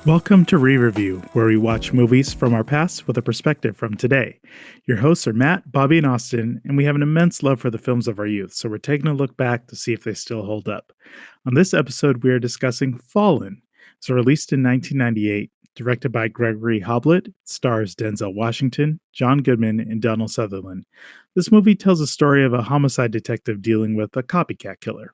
Welcome to ReReview, where we watch movies from our past with a perspective from today. Your hosts are Matt, Bobby, and Austin, and we have an immense love for the films of our youth, so we're taking a look back to see if they still hold up. On this episode, we are discussing Fallen. It's released in 1998, directed by Gregory Hobgood, stars Denzel Washington, John Goodman, and Donald Sutherland. This movie tells a story of a homicide detective dealing with a copycat killer.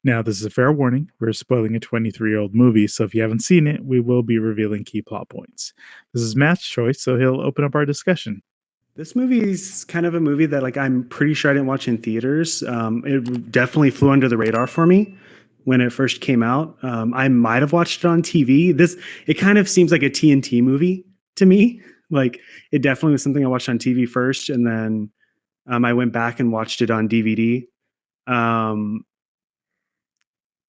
Now, this is a fair warning. We're spoiling a 23-year-old movie, so if you haven't seen it, we will be revealing key plot points. This is Matt's choice, so he'll open up our discussion. This movie is kind of a movie that I'm pretty sure I didn't watch in theaters. It definitely flew under the radar for me when it first came out. I might have watched it on TV. It kind of seems like a TNT movie to me. Like, it definitely was something I watched on TV first, and then I went back and watched it on DVD.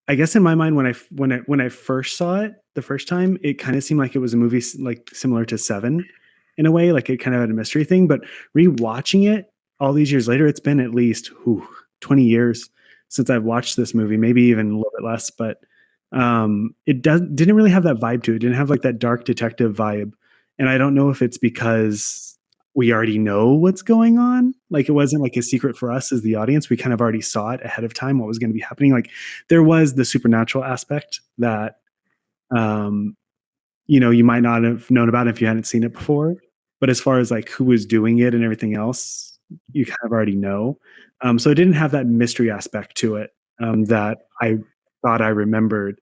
I guess in my mind, when I first saw it the first time, it kind of seemed like it was a movie like similar to Seven in a way, like it kind of had a mystery thing. But rewatching it all these years later, it's been at least 20 years since I've watched this movie, maybe even a little bit less. But it didn't really have that vibe to it. It didn't have like that dark detective vibe, and I don't know if it's because we already know what's going on. Like, it wasn't like a secret for us as the audience. We kind of already saw it ahead of time, what was going to be happening. Like, there was the supernatural aspect that, you might not have known about if you hadn't seen it before. But as far as like who was doing it and everything else, you kind of already know. So it didn't have that mystery aspect to it that I thought I remembered.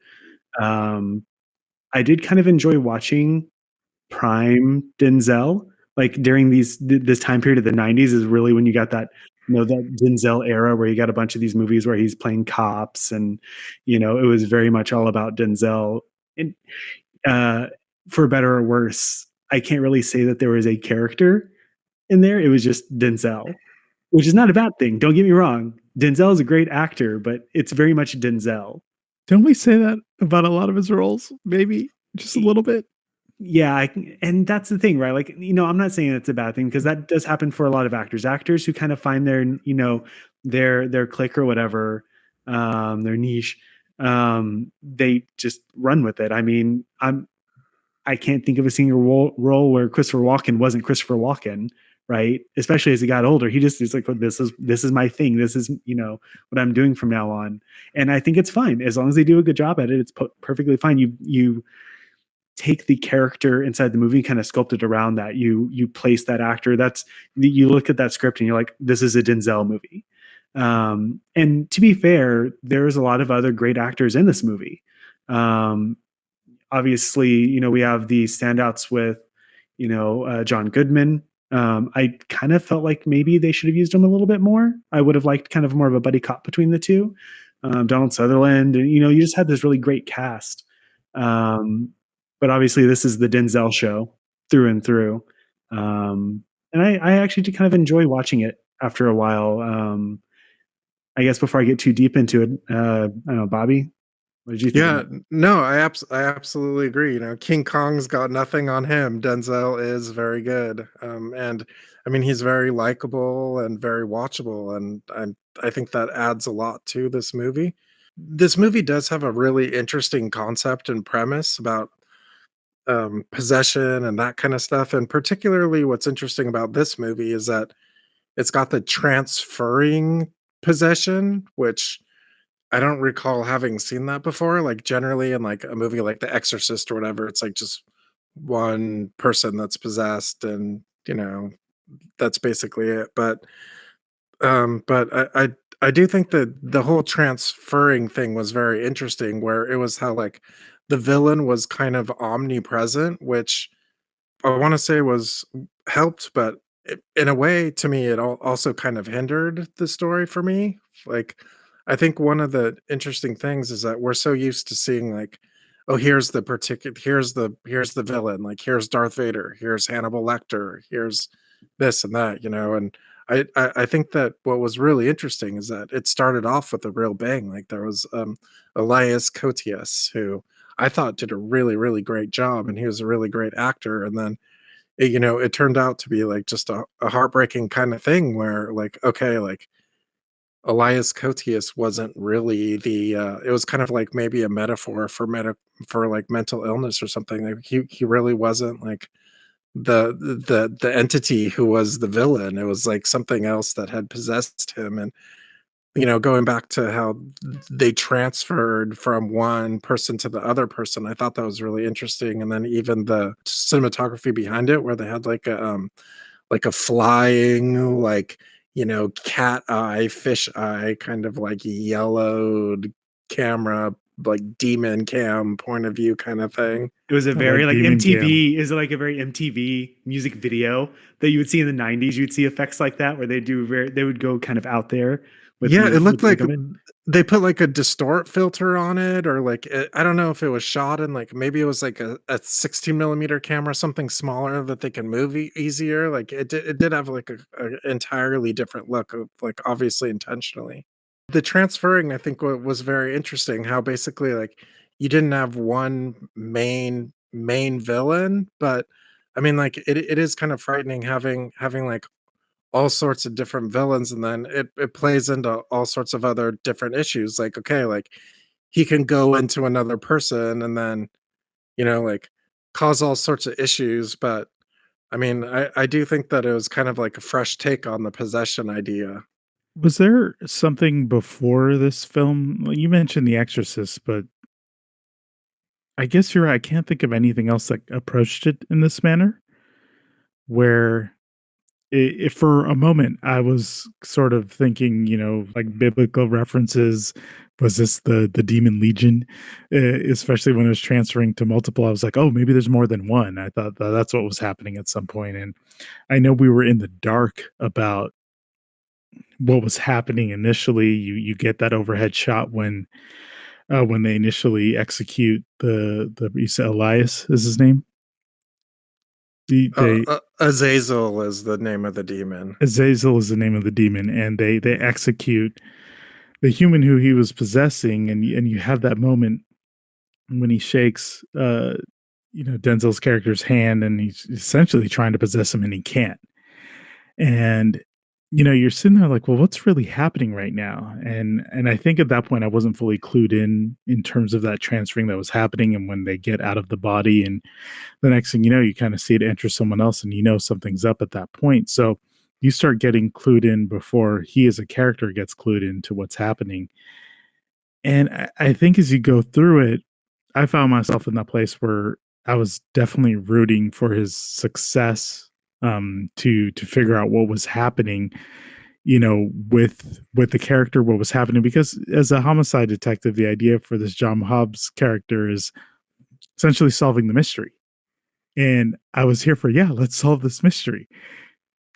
I did kind of enjoy watching prime Denzel. Like, during this time period of the 90s is really when you got that, that Denzel era where you got a bunch of these movies where he's playing cops, and it was very much all about Denzel. And for better or worse, I can't really say that there was a character in there. It was just Denzel, which is not a bad thing. Don't get me wrong. Denzel is a great actor, but it's very much Denzel. Don't we say that about a lot of his roles? Maybe just a little bit. Yeah, and that's the thing, right? Like, I'm not saying it's a bad thing, because that does happen for a lot of actors who kind of find their clique or whatever, their niche. They just run with it. I mean, I can't think of a single role where Christopher Walken wasn't Christopher Walken, right? Especially as he got older, he's like, oh, this is my thing. This is what I'm doing from now on, and I think it's fine as long as they do a good job at it. It's perfectly fine. You take the character inside the movie, kind of sculpt it around that. You place that actor. You look at that script and you're like, this is a Denzel movie. And to be fair, there's a lot of other great actors in this movie. Obviously, we have the standouts with, John Goodman. I kind of felt like maybe they should have used him a little bit more. I would have liked kind of more of a buddy cop between the two. Donald Sutherland, and you just had this really great cast. But obviously, this is the Denzel show through and through. And I actually did kind of enjoy watching it after a while. I guess before I get too deep into it, I don't know, Bobby, what did you think? Yeah, no, I absolutely agree. King Kong's got nothing on him. Denzel is very good, and I mean, he's very likable and very watchable, and I think that adds a lot to this movie. This movie does have a really interesting concept and premise about possession and that kind of stuff. And particularly, what's interesting about this movie is that it's got the transferring possession, which I don't recall having seen that before. Like, generally in like a movie like The Exorcist or whatever, it's like just one person that's possessed, and that's basically it. But I do think that the whole transferring thing was very interesting, where it was how like the villain was kind of omnipresent, which I want to say was helped, but in a way, to me, it also kind of hindered the story for me. Like, I think one of the interesting things is that we're so used to seeing like, oh, here's the villain, like here's Darth Vader, here's Hannibal Lecter, here's this and that, and I think that what was really interesting is that it started off with a real bang. Like, there was Elias Koteas, who I thought did a really, really great job, and he was a really great actor. And then it turned out to be like just a heartbreaking kind of thing where, like, okay, like Elias Koteas wasn't really the it was kind of like maybe a metaphor for for like mental illness or something. Like he really wasn't like the entity who was the villain. It was like something else that had possessed him. And going back to how they transferred from one person to the other person, I thought that was really interesting. And then even the cinematography behind it, where they had like a flying, like, cat eye, fish eye, kind of like yellowed camera, like demon cam point of view kind of thing. It was a I very like like Demon Cam. MTV is like a very MTV music video that you would see in the 90s. You'd see effects like that where they would go kind of out there with Yeah, it with looked the like look of it. they put like a distort filter on it, or like I don't know if it was shot in like maybe it was like a 16 millimeter camera, something smaller that they can move easier. Like it did have like a entirely different look, of, like obviously intentionally. The transferring, I think, was very interesting. How basically like you didn't have one main villain, but I mean like it is kind of frightening having like all sorts of different villains, and then it plays into all sorts of other different issues. Like, okay, like he can go into another person and then, like cause all sorts of issues. But I mean, I do think that it was kind of like a fresh take on the possession idea. Was there something before this film? Well, you mentioned The Exorcist, but I guess you're right. I can't think of anything else that approached it in this manner. Where if for a moment I was sort of thinking, like biblical references. Was this the demon legion? Especially when it was transferring to multiple, I was like, oh, maybe there's more than one. I thought that's what was happening at some point, and I know we were in the dark about what was happening initially. You get that overhead shot when they initially execute the you said Elias is his name. They Azazel is the name of the demon. Azazel is the name of the demon, and they execute the human who he was possessing, and you have that moment when he shakes Denzel's character's hand, and he's essentially trying to possess him, and he can't. And you're sitting there like, well, what's really happening right now? And I think at that point I wasn't fully clued in terms of that transferring that was happening. And when they get out of the body, and the next thing you know, you kind of see it enter someone else, and something's up at that point. So you start getting clued in before he as a character gets clued into what's happening. And I think as you go through it, I found myself in that place where I was definitely rooting for his success, to figure out what was happening, with the character, what was happening. Because as a homicide detective, the idea for this John Hobbs character is essentially solving the mystery. And I was here for, yeah, let's solve this mystery.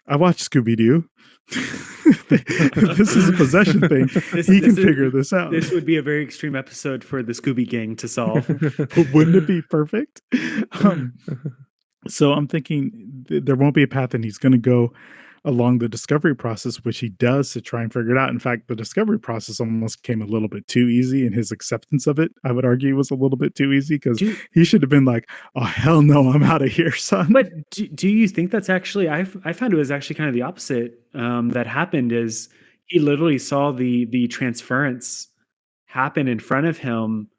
I watched Scooby Doo. This is a possession thing. He can figure this out. This would be a very extreme episode for the Scooby Gang to solve. But wouldn't it be perfect? So I'm thinking there won't be a path, and he's going to go along the discovery process, which he does to try and figure it out. In fact, the discovery process almost came a little bit too easy, and his acceptance of it, I would argue, was a little bit too easy, because he should have been like, oh, hell no, I'm out of here, son. But do you think that's actually, I found it was actually kind of the opposite that happened. Is he literally saw the transference happen in front of him,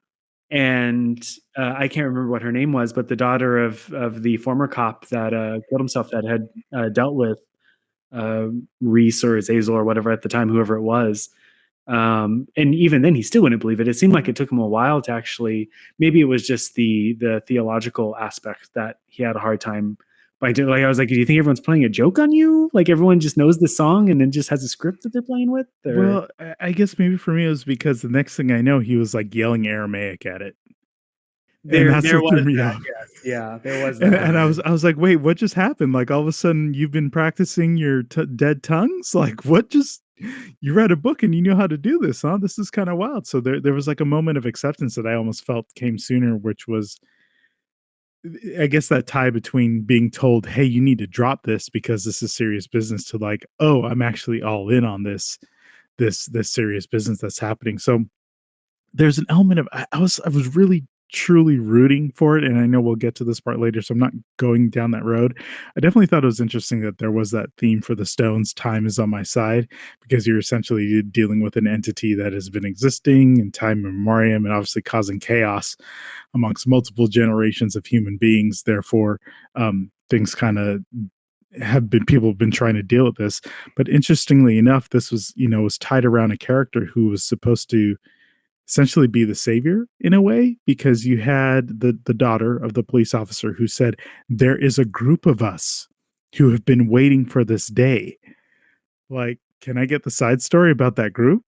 and I can't remember what her name was, but the daughter of the former cop that killed himself, that had dealt with Reese or Azazel or whatever at the time, whoever it was. And even then he still wouldn't believe it. It seemed like it took him a while to actually, maybe it was just the theological aspect that he had a hard time by doing. Like, I was like, do you think everyone's playing a joke on you? Like, everyone just knows the song and then just has a script that they're playing with? Or? Well, I guess maybe for me it was because the next thing I know, he was like yelling Aramaic at it. There was that, yes. Yeah, there was that. And I was like, wait, what just happened? Like, all of a sudden you've been practicing your dead tongues? Like, what just, you read a book and you know how to do this, huh? This is kind of wild. So there was like a moment of acceptance that I almost felt came sooner, which was, I guess, that tie between being told, hey, you need to drop this because this is serious business, to like, oh, I'm actually all in on this serious business that's happening. So there's an element of, I was really truly rooting for it, and I know we'll get to this part later, so I'm not going down that road. I definitely thought it was interesting that there was that theme for the Stones, time is on my side, because you're essentially dealing with an entity that has been existing in time memoriam and obviously causing chaos amongst multiple generations of human beings. Therefore, things kind of people have been trying to deal with this. But interestingly enough, this was, was tied around a character who was supposed to essentially be the savior in a way, because you had the daughter of the police officer who said, there is a group of us who have been waiting for this day. Like, can I get the side story about that group?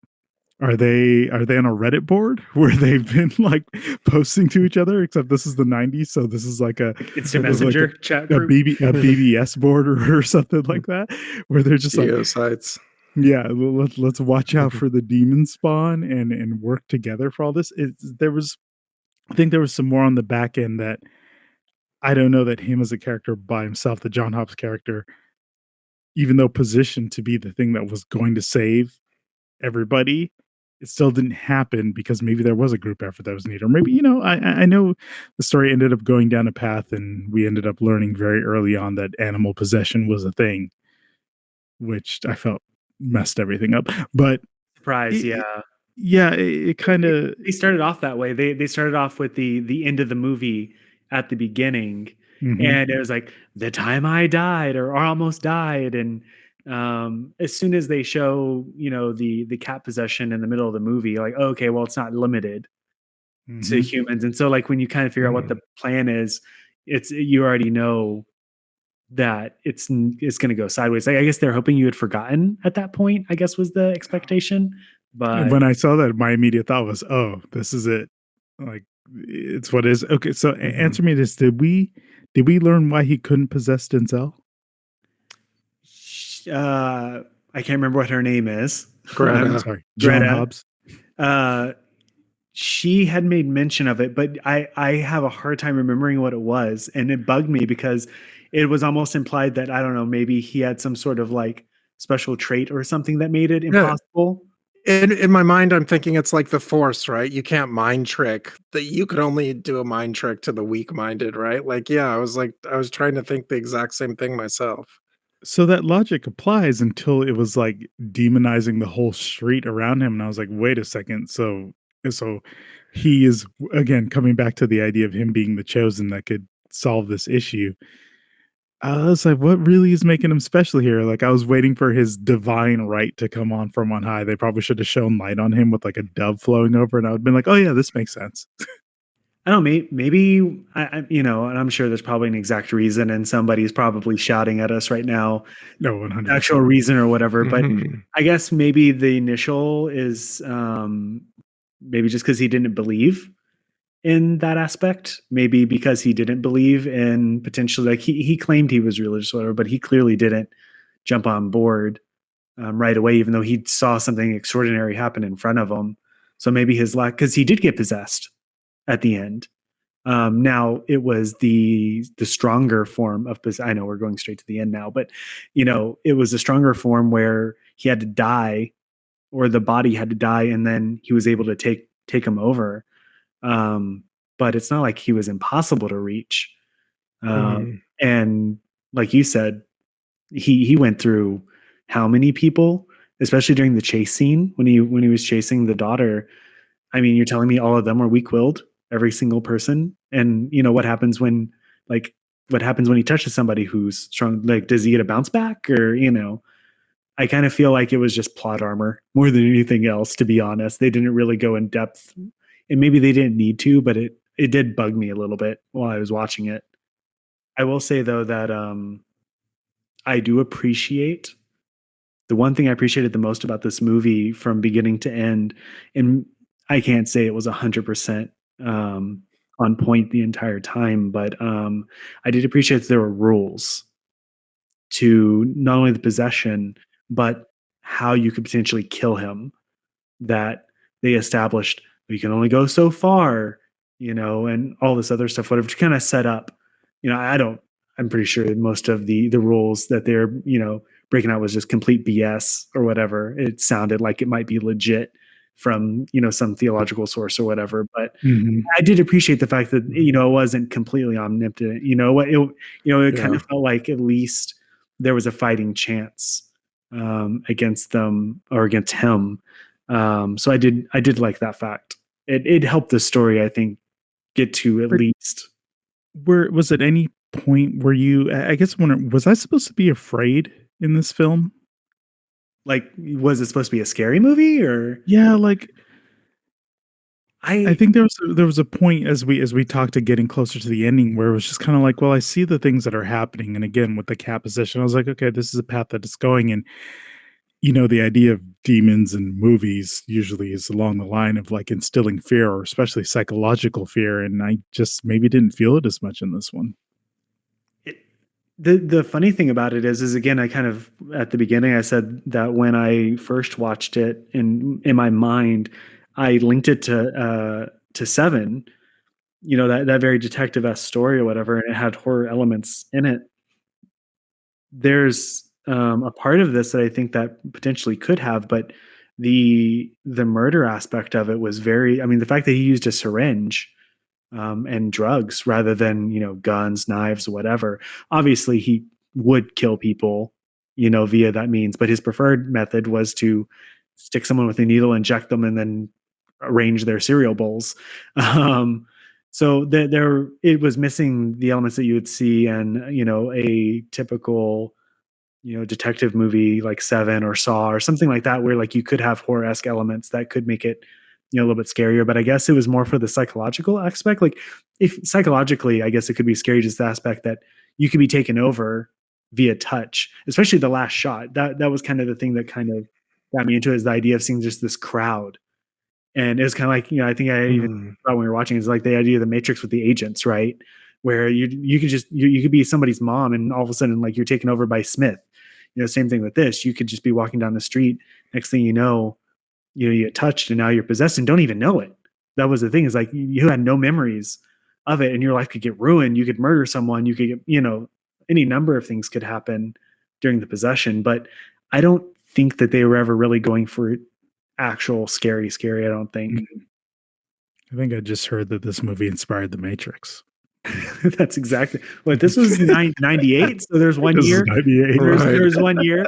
Are they on a Reddit board where they've been like posting to each other? Except this is the 90s, so this is like a Instant messenger chat a group. BBS board or something like that, where they're just like, Geosites. yeah, let's watch out for the demon spawn and work together for all this. I think there was some more on the back end that I don't know that him as a character by himself, the John Hobbs character, even though positioned to be the thing that was going to save everybody, it still didn't happen because maybe there was a group effort that was needed. Or maybe, I know the story ended up going down a path and we ended up learning very early on that animal possession was a thing, which I felt messed everything up. But Surprise, it, yeah. yeah, it kind of They started off that way. They started off with the end of the movie at the beginning, and it was like the time I died or almost died, and as soon as they show the cat possession in the middle of the movie, like, okay, well, it's not limited to humans, and so like when you kind of figure out what the plan is, you already know that it's going to go sideways. Like, I guess they're hoping you had forgotten at that point, I guess was the expectation. But when I saw that, my immediate thought was, "Oh, this is it. Like, it's what it is." Okay, so answer me this: did we learn why he couldn't possess Denzel? I can't remember what her name is. Greta. Sorry, John Greta. Hobbs. She had made mention of it, but I have a hard time remembering what it was, and it bugged me because it was almost implied that, I don't know, maybe he had some sort of like special trait or something that made it impossible. In my mind, I'm thinking it's like the Force, right? You can't mind trick. That you could only do a mind trick to the weak-minded, right? Like, yeah, I was trying to think the exact same thing myself. So that logic applies until it was like demonizing the whole street around him, and I was like, "Wait a second." So he is again coming back to the idea of him being the chosen that could solve this issue. I was like, what really is making him special here? Like, I was waiting for his divine right to come on from on high. They probably should have shown light on him with like a dove flowing over, and I would have been like, oh yeah, this makes sense. I don't know, maybe and I'm sure there's probably an exact reason, and somebody's probably shouting at us right now, No, 100. actual reason or whatever. But I guess maybe the initial is maybe just because he didn't believe in that aspect, maybe because he didn't believe in potentially, like, he claimed he was religious or whatever, but he clearly didn't jump on board right away, even though he saw something extraordinary happen in front of him. So maybe his lack, because he did get possessed at the end. Now it was the stronger form of I know we're going straight to the end now, but it was a stronger form where he had to die, or the body had to die, and then he was able to take him over. But it's not like he was impossible to reach. And like you said, he went through how many people, especially during the chase scene when he was chasing the daughter. I mean, you're telling me all of them were weak-willed, every single person? And what happens when he touches somebody who's strong? Like, does he get a bounce back? Or, I kind of feel like it was just plot armor more than anything else, to be honest. They didn't really go in depth, and maybe they didn't need to, but it did bug me a little bit while I was watching it. I will say, though, that I do appreciate the one thing I appreciated the most about this movie from beginning to end, and I can't say it was 100% on point the entire time, but I did appreciate that there were rules to not only the possession, but how you could potentially kill him. That they established you can only go so far, and all this other stuff, whatever, to kind of set up. I'm pretty sure most of the rules that they're, breaking out was just complete BS or whatever. It sounded like it might be legit from, some theological source or whatever. But Mhm. I did appreciate the fact that, it wasn't completely omnipotent. It kind Yeah. of felt like at least there was a fighting chance against them or against him. So I did like that fact. It helped the story, I think, get to at But least. was at any point where you I guess when was I supposed to be afraid in this film? Like, was it supposed to be a scary movie or Yeah, like I I think there was a point as we talked to getting closer to the ending where it was just kind of like, well, I see the things that are happening, and again with the cat position, I was like, okay, this is a path that it's going, and the idea of demons in movies usually is along the line of like instilling fear, or especially psychological fear, and I just maybe didn't feel it as much in this one. it, the funny thing about it is again, I kind of at the beginning I said that when I first watched it in my mind, I linked it to Seven, that very detective-esque story or whatever, and it had horror elements in it. There's a part of this that I think that potentially could have, but the murder aspect of it was very. I mean, the fact that he used a syringe and drugs rather than guns, knives, whatever. Obviously, he would kill people, via that means, but his preferred method was to stick someone with a needle, inject them, and then arrange their cereal bowls. Um, so there, it was missing the elements that you would see in a typical detective movie like Seven or Saw or something like that, where like you could have horror-esque elements that could make it a little bit scarier. But I guess it was more for the psychological aspect. Like, if psychologically, I guess it could be scary, just the aspect that you could be taken over via touch, especially the last shot. That was kind of the thing that kind of got me into it, is the idea of seeing just this crowd. And it was kind of like, I think I even Mhm. thought when we were watching, is like the idea of the Matrix with the agents, right? Where you could just you could be somebody's mom, and all of a sudden, like, you're taken over by Smith. Same thing with this. You could just be walking down the street. Next thing you know, you get touched, and now you're possessed and don't even know it. That was the thing, is like you had no memories of it, and your life could get ruined. You could murder someone. You could get, any number of things could happen during the possession. But I don't think that they were ever really going for actual scary. I don't think. I think I just heard that this movie inspired The Matrix. That's exactly what this was. 98. So there's one This is year. 98. Right. There's 1 year.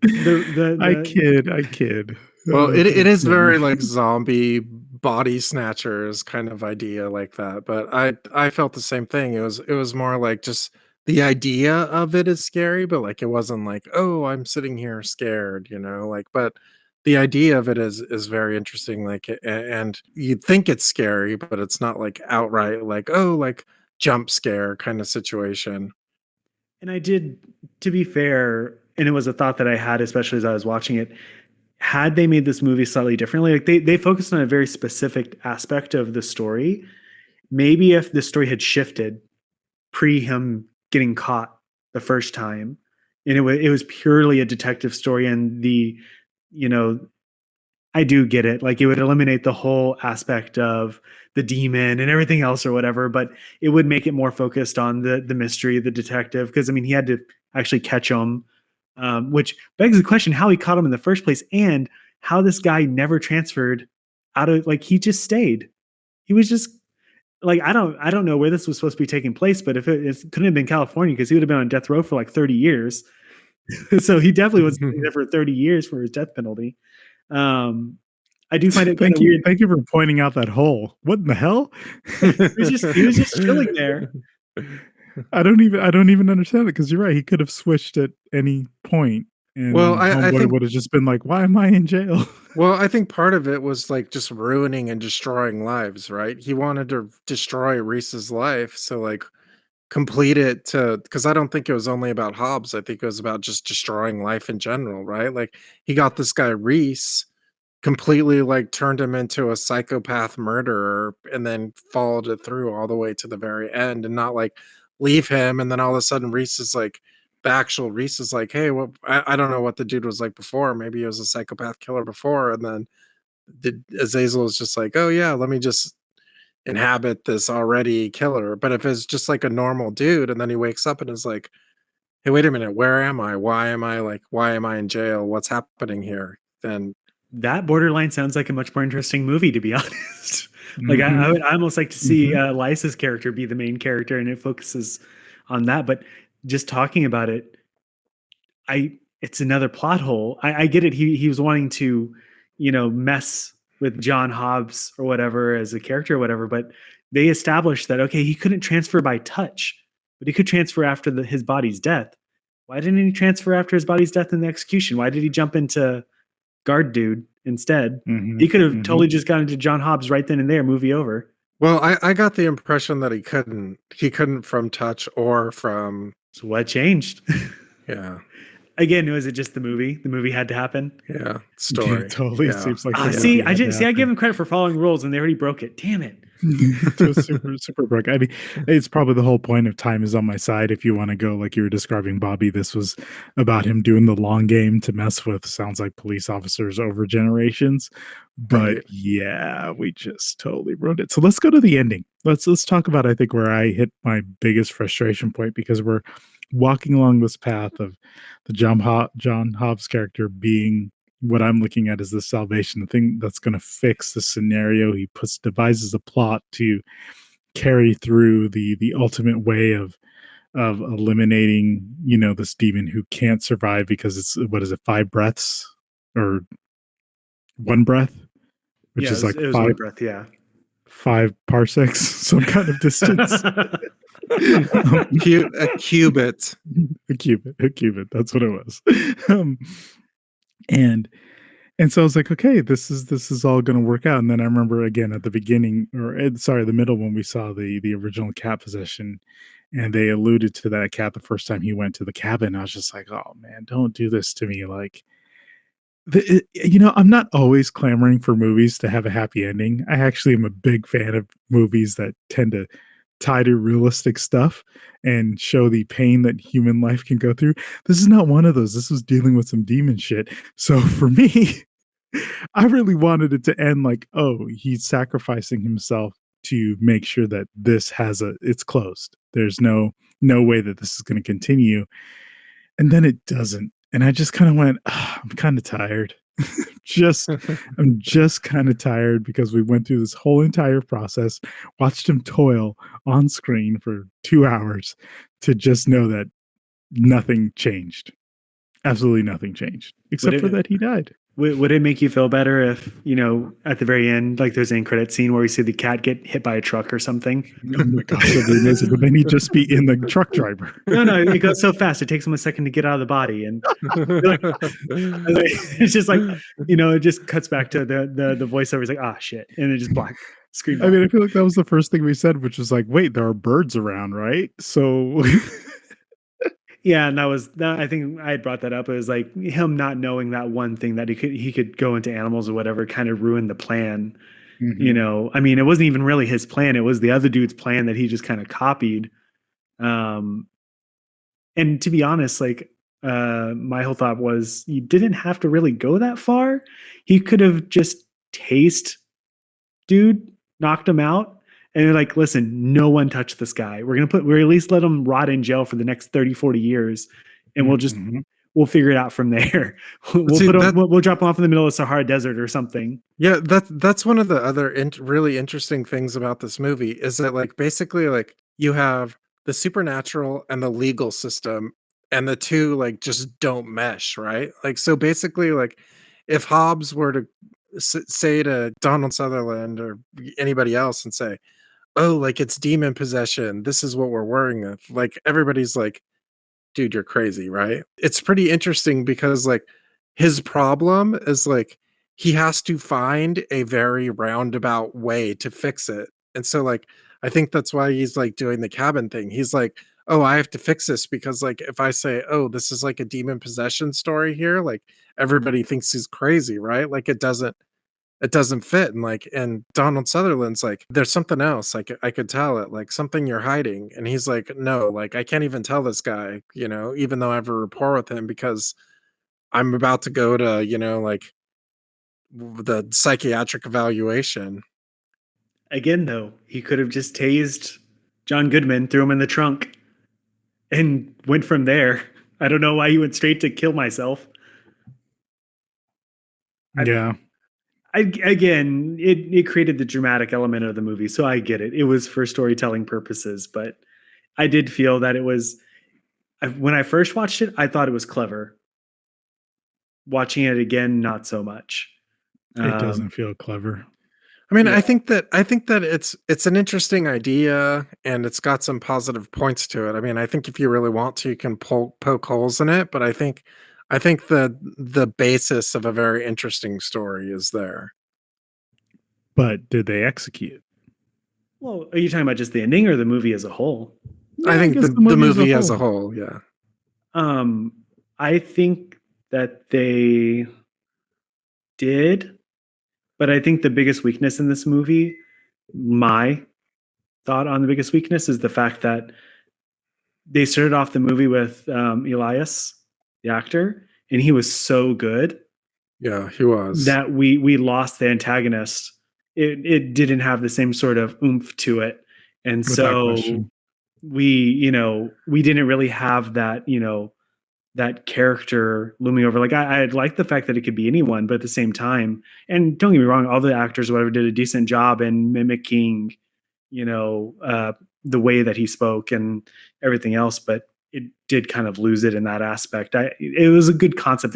I The kid. Well, it That's is funny. very like zombie body snatchers kind of idea like that. But I felt the same thing. It was more like just the idea of it is scary, but like it wasn't like, oh, I'm sitting here scared, like, but the idea of it is very interesting. Like and you'd think it's scary, but it's not like outright like, oh, like jump scare kind of situation. And I did, to be fair, and it was a thought that I had, especially as I was watching it. Had they made this movie slightly differently, like they focused on a very specific aspect of the story. Maybe if the story had shifted pre him getting caught the first time, and it was purely a detective story, and you know, I do get it. Like, it would eliminate the whole aspect of the demon and everything else or whatever, but it would make it more focused on the mystery, the detective. Because I mean, he had to actually catch him, which begs the question how he caught him in the first place, and how this guy never transferred out of, like, he just stayed. He was just like, I don't know where this was supposed to be taking place, but if it couldn't have been California, because he would have been on death row for like 30 years. So he definitely was there for 30 years for his death penalty. Um, I do find it kind Thank of you. weird. Thank you for pointing out that hole. What in the hell? He was just chilling there. I don't even understand it, because you're right. He could have switched at any point, Well, and I Homeboy think would have just been like, "Why am I in jail?" Well, I think part of it was like just ruining and destroying lives, right? He wanted to destroy Reese's life, so like complete it to because I don't think it was only about Hobbs. I think it was about just destroying life in general, right? Like he got this guy Reese, completely like turned him into a psychopath murderer, and then followed it through all the way to the very end, and not like leave him. And then all of a sudden, Reese is like, the actual Reese is like, hey, well, I don't know what the dude was like before. Maybe he was a psychopath killer before. And then Azazel is just like, oh, yeah, let me just inhabit this already killer. But if it's just like a normal dude, and then he wakes up and is like, hey, wait a minute, where am I? Why am I in jail? What's happening here? Then that borderline sounds like a much more interesting movie, to be honest. Like Mhm. I would almost like to see Mhm. Lisa's character be the main character, and it focuses on that. But just talking about it, it's another plot hole. I get it. He was wanting to, mess with John Hobbs or whatever as a character or whatever, but they established that okay, he couldn't transfer by touch, but he could transfer after his body's death. Why didn't he transfer after his body's death in the execution? Why did he jump into guard dude instead? He Mhm. could have Mhm. totally just gone into John Hobbs right then and there, movie over. Well, I got the impression that he couldn't. He couldn't from touch or from So what changed? yeah, Again, was it just the movie? The movie had to happen. yeah, Yeah, it story. totally Yeah, seems like the yeah. See, movie had to I give happen. him credit for following rules, and they already broke it. Damn it! It was super broke. I mean, it's probably the whole point of time is on my side. If you want to go like you were describing Bobby, this was about him doing the long game to mess with sounds like police officers over generations. But Right. yeah, we just totally ruined it. So let's go to the ending. Let's talk about I think where I hit my biggest frustration point because we're walking along this path of the John Hobbs character being what I'm looking at is the salvation, the thing that's going to fix the scenario. He devises a plot to carry through the ultimate way of eliminating, this demon who can't survive because it's what is it, 5 breaths or 1 breath, which Yeah, is like it was five one breath. Yeah. 5 parsecs, some kind of distance. A cubit. A cubit. That's what it was. Um, and And so I was like, okay, this is all going to work out. And then I remember again at the beginning, or sorry, the middle when we saw the original cat possession, and they alluded to that cat the first time he went to the cabin. I was just like, oh man, don't do this to me. Like, I'm not always clamoring for movies to have a happy ending. I actually am a big fan of movies that tend to tie to realistic stuff and show the pain that human life can go through. This is not one of those. This was dealing with some demon shit. So for me, I really wanted it to end like, oh, he's sacrificing himself to make sure that it's closed. There's no way that this is going to continue. And then it doesn't. And I just kind of went, I'm kind of tired. just I'm just kind of tired because we went through this whole entire process, watched him toil on screen for 2 hours to just know that nothing changed. Absolutely nothing changed Would except for it that he died. would it make you feel better if at the very end, like there's an end credit scene where we see the cat get hit by a truck or something? Oh my gosh, that'd be amazing. But then he'd just be in the truck driver. No, it goes so fast. It takes him a second to get out of the body, and it's just like it just cuts back to the voiceover. Is like, ah, shit, and it just black screen. I mean, I feel like that was the first thing we said, which was like, wait, there are birds around, right? So Yeah, and that was that. I think I had brought that up. It was like him not knowing that one thing that he could go into animals or whatever kind of ruined the plan. Mhm. I mean, it wasn't even really his plan. It was the other dude's plan that he just kind of copied. Um, and to be honest, like my whole thought was you didn't have to really go that far. He could have just tased dude, knocked him out, and they're like, listen, no one touched this guy. We're at least let him rot in jail for the next 30, 40 years, and Mhm. we'll figure it out from there. We'll See, put him, that we'll drop him off in the middle of Sahara Desert or something. yeah, that's one of the other really interesting things about this movie is that like basically like you have the supernatural and the legal system and the two like just don't mesh, right? Like so basically like if Hobbes were to say to Donald Sutherland or anybody else and say, "Oh, like it's demon possession. This is what we're worrying with." Like everybody's like, dude, you're crazy, right? It's pretty interesting because like his problem is like he has to find a very roundabout way to fix it. And so like I think that's why he's like doing the cabin thing. He's like, "Oh, I have to fix this because like if I say, "Oh, this is like a demon possession story here," like everybody thinks he's crazy, right? Like it doesn't fit, and Donald Sutherland's like, "There's something else, like, I could tell it, like, something you're hiding," and he's like, "No, like, I can't even tell this guy, even though I have a rapport with him because I'm about to go to, like, the psychiatric evaluation." Again, though, he could have just tased John Goodman, threw him in the trunk, and went from there. I don't know why he went straight to kill myself. Yeah. Again, it created the dramatic element of the movie, so I get it. It was for storytelling purposes, but I did feel that it was. When I first watched it, I thought it was clever. Watching it again, not so much. It doesn't feel clever. I mean, Yeah. I think that it's an interesting idea and it's got some positive points to it. I mean, I think if you really want to, you can poke holes in it, but I think the basis of a very interesting story is there. But did they execute? Well, are you talking about just the ending or the movie as a whole? Yeah, I think guess the movie as a whole, yeah. I think that they did, but I think the biggest weakness in this movie, my thought on the biggest weakness, is the fact that they started off the movie with Elias, the actor, and he was so good Yeah, he was. that we lost the antagonist. It didn't have the same sort of oomph to it, and Without so question. we didn't really have that that character looming over. Like I like the fact that it could be anyone, but at the same time, and don't get me wrong, all the actors, whatever, did a decent job in mimicking, the way that he spoke and everything else. But it did kind of lose it in that aspect. It was a good concept.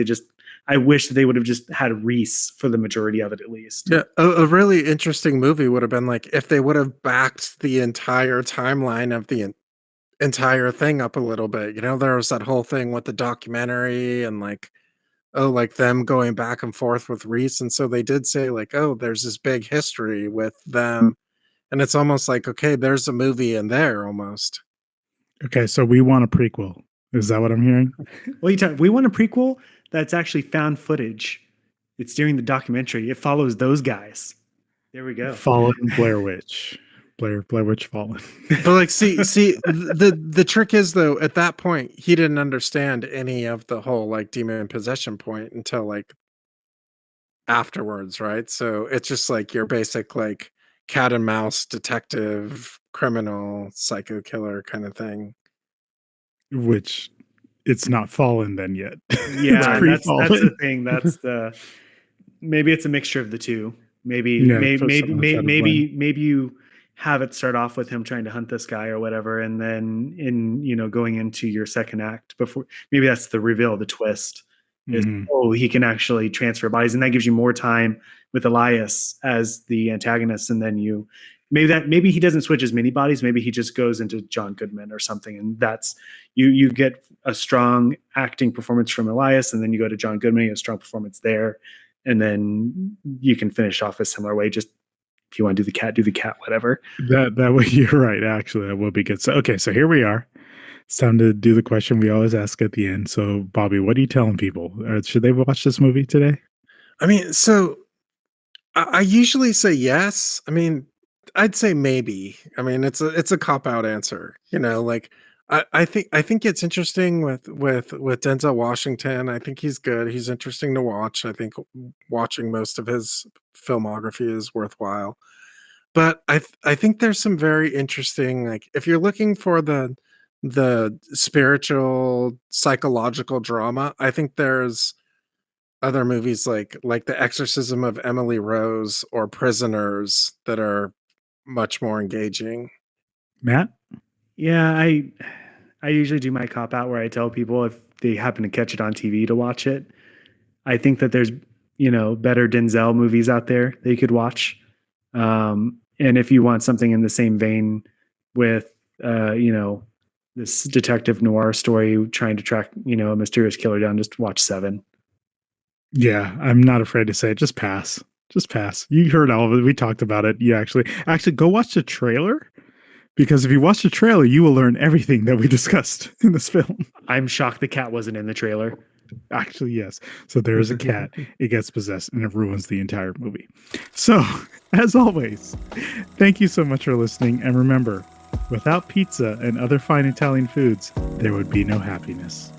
I wish that they would have just had Reese for the majority of it, at least. Yeah, a really interesting movie would have been like if they would have backed the entire timeline of the entire thing up a little bit. You know, there was that whole thing with the documentary and like, oh, like them going back and forth with Reese. And so they did say, like, oh, there's this big history with them. And it's almost like, okay, there's a movie in there almost. Okay, so we want a prequel. Is that what I'm hearing? Well, we want a prequel that's actually found footage. It's during the documentary. It follows those guys. There we go. Fallen Blair Witch. Blair Witch Fallen. But like, see, the trick is though, at that point, he didn't understand any of the whole like demon possession point until like afterwards, right? So it's just like your basic like cat and mouse detective, criminal, psycho killer kind of thing. Which it's not fallen then yet. Yeah, that's pre-fallen. the thing. That's the maybe it's a mixture of the two. Maybe Yeah, maybe for maybe someone outside of maybe you have it start off with him trying to hunt this guy or whatever, and then going into your second act before, maybe that's the reveal, the twist is, Mhm. oh, he can actually transfer bodies, and that gives you more time with Elias as the antagonist, and then maybe he doesn't switch as many bodies, maybe he just goes into John Goodman or something, and that's you get a strong acting performance from Elias, and then you go to John Goodman, you get a strong performance there, and then you can finish off a similar way. Just if you want to do the cat, whatever. That way, you're right. Actually, that would be good. So, okay, so here we are. It's time to do the question we always ask at the end. So, Bobby, what are you telling people? Should they watch this movie today? I mean, so I usually say yes. I mean, I'd say maybe. I mean, it's a cop out answer. You know, like I think it's interesting with Denzel Washington. I think he's good. He's interesting to watch. I think watching most of his filmography is worthwhile. But I think there's some very interesting, like if you're looking for the spiritual psychological drama, I think there's other movies like The Exorcism of Emily Rose or Prisoners that are much more engaging. Matt? Yeah, I usually do my cop out where I tell people if they happen to catch it on TV to watch it. I think that there's better Denzel movies out there that you could watch. And if you want something in the same vein with this detective noir story trying to track a mysterious killer down, just watch Seven. Yeah, I'm not afraid to say it. Just pass. Just pass. You heard all of it. We talked about it. You actually go watch the trailer, because if you watch the trailer, you will learn everything that we discussed in this film. I'm shocked the cat wasn't in the trailer. Actually, yes. So there is a cat. It gets possessed and it ruins the entire movie. So, as always, thank you so much for listening. And remember, without pizza and other fine Italian foods, there would be no happiness.